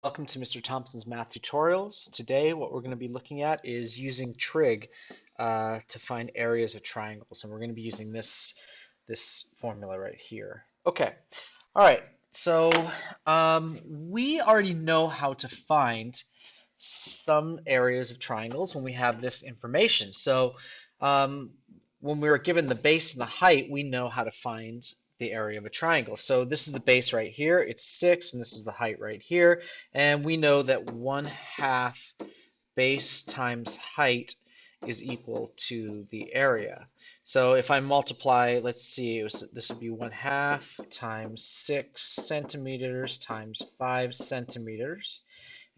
Welcome to Mr. Thompson's Math Tutorials. Today what we're going to be looking at is using Trig to find areas of triangles, and we're going to be using this formula right here. Okay, all right, so we already know how to find some areas of triangles when we have this information. So when we were given the base and the height, we know how to find the area of a triangle. So this is the base right here, it's 6, and this is the height right here. And we know that 1/2 base times height is equal to the area. So if I multiply, let's see, this would be 1/2 times 6 centimeters times 5 centimeters.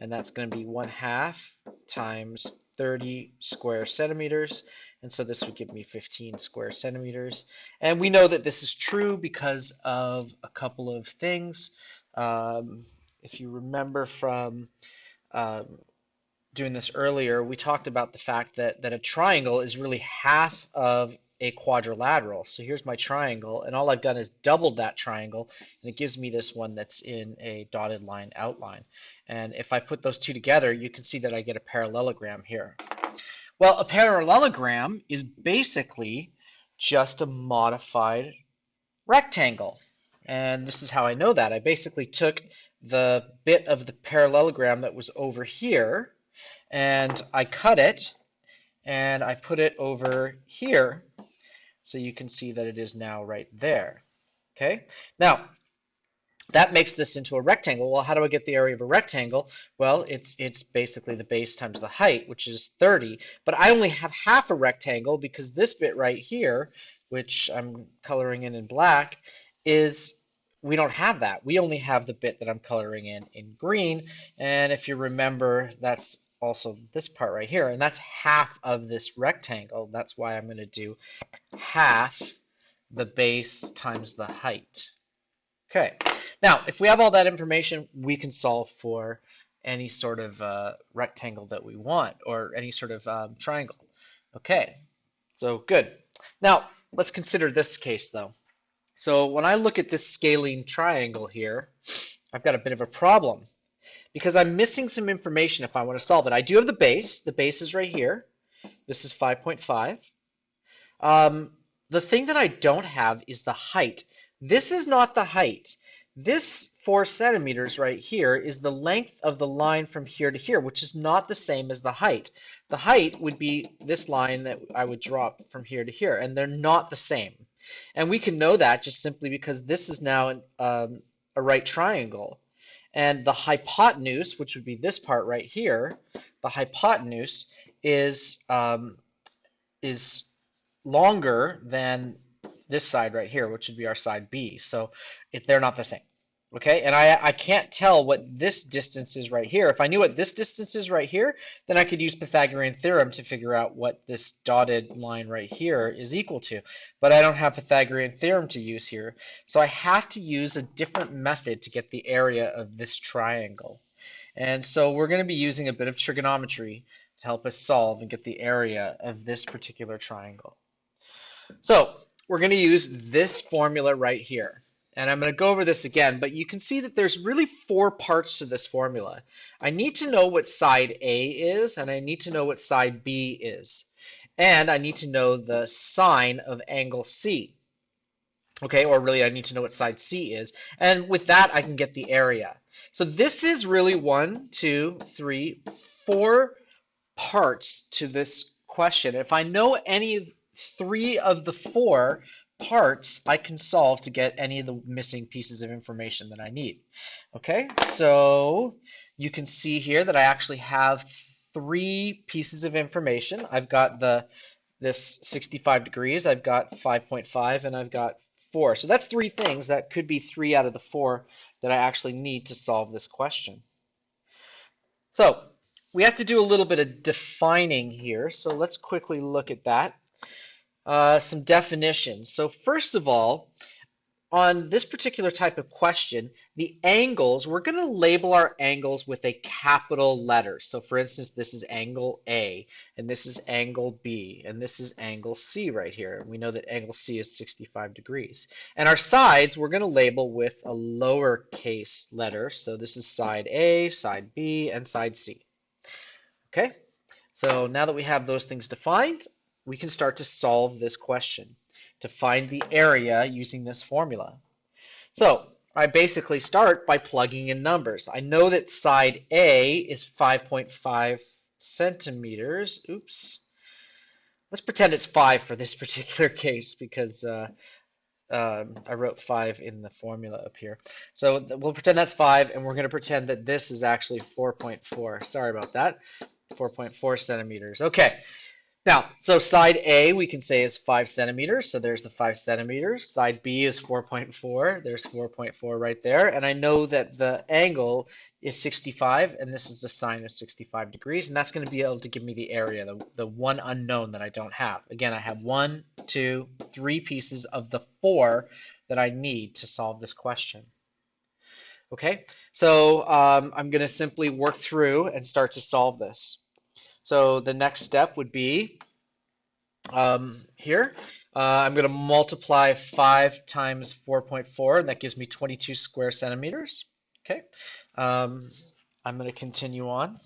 And that's going to be 1/2 times 30 square centimeters. And so this would give me 15 square centimeters. And we know that this is true because of a couple of things. If you remember from um, doing this earlier, we talked about the fact that a triangle is really half of a quadrilateral. So here's my triangle, and all I've done is doubled that triangle, and it gives me this one that's in a dotted line outline. And if I put those two together, you can see that I get a parallelogram here. Well, a parallelogram is basically just a modified rectangle. And this is how I know that. I basically took the bit of the parallelogram that was over here, and I cut it, and I put it over here, so you can see that it is now right there. Okay, now that makes this into a rectangle. Well, how do I get the area of a rectangle? Well, it's basically the base times the height, which is 30, but I only have half a rectangle because this bit right here, which I'm coloring in black, is we don't have that. We only have the bit that I'm coloring in green, and if you remember, that's also this part right here, and that's half of this rectangle. That's why I'm going to do half the base times the height. Okay, now if we have all that information, we can solve for any sort of rectangle that we want, or any sort of triangle. Okay, so good. Now let's consider this case though. So when I look at this scalene triangle here, I've got a bit of a problem because I'm missing some information if I want to solve it. I do have the base. The base is right here. This is 5.5. The thing that I don't have is the height. This is not the height. This 4 centimeters right here is the length of the line from here to here, which is not the same as the height. The height would be this line that I would drop from here to here, and they're not the same. And we can know that just simply because this is now a right triangle. And the hypotenuse, which would be this part right here, the hypotenuse is longer than this side right here, which would be our side B. So if they're not the same. Okay, and I can't tell what this distance is right here. If I knew what this distance is right here, then I could use Pythagorean theorem to figure out what this dotted line right here is equal to. But I don't have Pythagorean theorem to use here. So I have to use a different method to get the area of this triangle. And so we're going to be using a bit of trigonometry to help us solve and get the area of this particular triangle. So we're going to use this formula right here. And I'm going to go over this again, but you can see that there's really 4 parts to this formula. I need to know what side A is, and I need to know what side B is. And I need to know the sine of angle C. Okay, or really I need to know what side C is. And with that, I can get the area. So this is really 1, 2, 3, 4 parts to this question. If I know any 3 of the 4 parts, I can solve to get any of the missing pieces of information that I need. Okay, so you can see here that I actually have 3 pieces of information. I've got this 65 degrees, I've got 5.5, and I've got 4. So that's 3 things. That could be 3 out of the 4 that I actually need to solve this question. So we have to do a little bit of defining here. So let's quickly look at that. Some definitions. So first of all, on this particular type of question, the angles, we're going to label our angles with a capital letter. So for instance, this is angle A, and this is angle B, and this is angle C right here. And we know that angle C is 65 degrees. And our sides, we're going to label with a lowercase letter. So this is side A, side B, and side C. Okay, so now that we have those things defined, we can start to solve this question to find the area using this formula. So I basically start by plugging in numbers. I know that side A is 5.5 centimeters. Oops. Let's pretend it's 5 for this particular case because I wrote 5 in the formula up here. So we'll pretend that's 5, and we're going to pretend that this is actually 4.4. Sorry about that. 4.4 centimeters. Okay. Now, so side A we can say is 5 centimeters, so there's the 5 centimeters. Side B is 4.4, there's 4.4 right there. And I know that the angle is 65, and this is the sine of 65 degrees, and that's going to be able to give me the area, the one unknown that I don't have. Again, I have 1, 2, 3 pieces of the 4 that I need to solve this question. Okay, so I'm going to simply work through and start to solve this. So the next step would be here. I'm going to multiply 5 times 4.4, and that gives me 22 square centimeters. Okay. I'm going to continue on.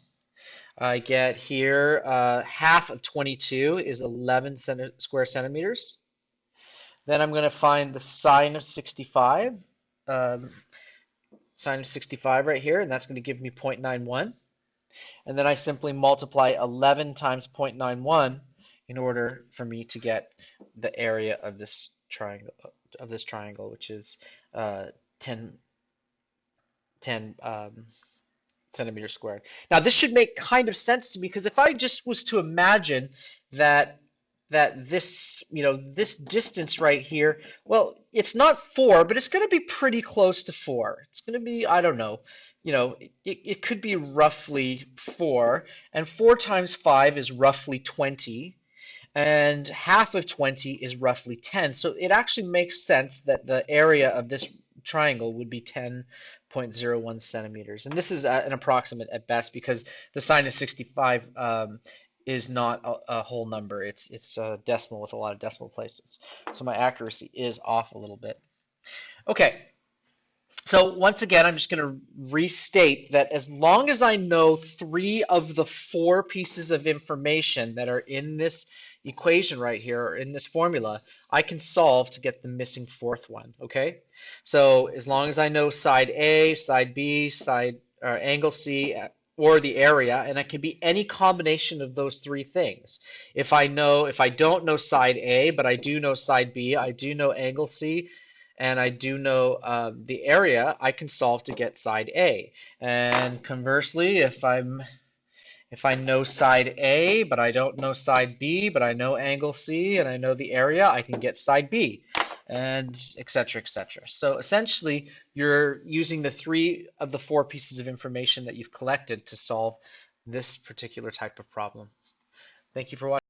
I get here half of 22 is 11 square centimeters. Then I'm going to find the sine of 65. Sine of 65 right here, and that's going to give me 0.91. And then I simply multiply 11 times 0.91 in order for me to get the area of this triangle, which is 10 centimeters squared. Now this should make kind of sense to me, because if I just was to imagine that this, this distance right here, well, it's not 4, but it's going to be pretty close to 4. It's going to be, I don't know, it could be roughly 4, and 4 times 5 is roughly 20, and half of 20 is roughly 10. So it actually makes sense that the area of this triangle would be 10.01 centimeters. And this is an approximate at best, because the sine of 65 is not a whole number. It's a decimal with a lot of decimal places. So my accuracy is off a little bit. Okay. So once again, I'm just going to restate that as long as I know 3 of the 4 pieces of information that are in this equation right here, or in this formula, I can solve to get the missing 4th one, okay? So as long as I know side A, side B, angle C, or the area, and it can be any combination of those 3 things. If I don't know side A, but I do know side B, I do know angle C, and I do know the area, I can solve to get side A. And conversely, if I know side A, but I don't know side B, but I know angle C and I know the area, I can get side B, and etc., etc. So essentially, you're using the 3 of the 4 pieces of information that you've collected to solve this particular type of problem. Thank you for watching.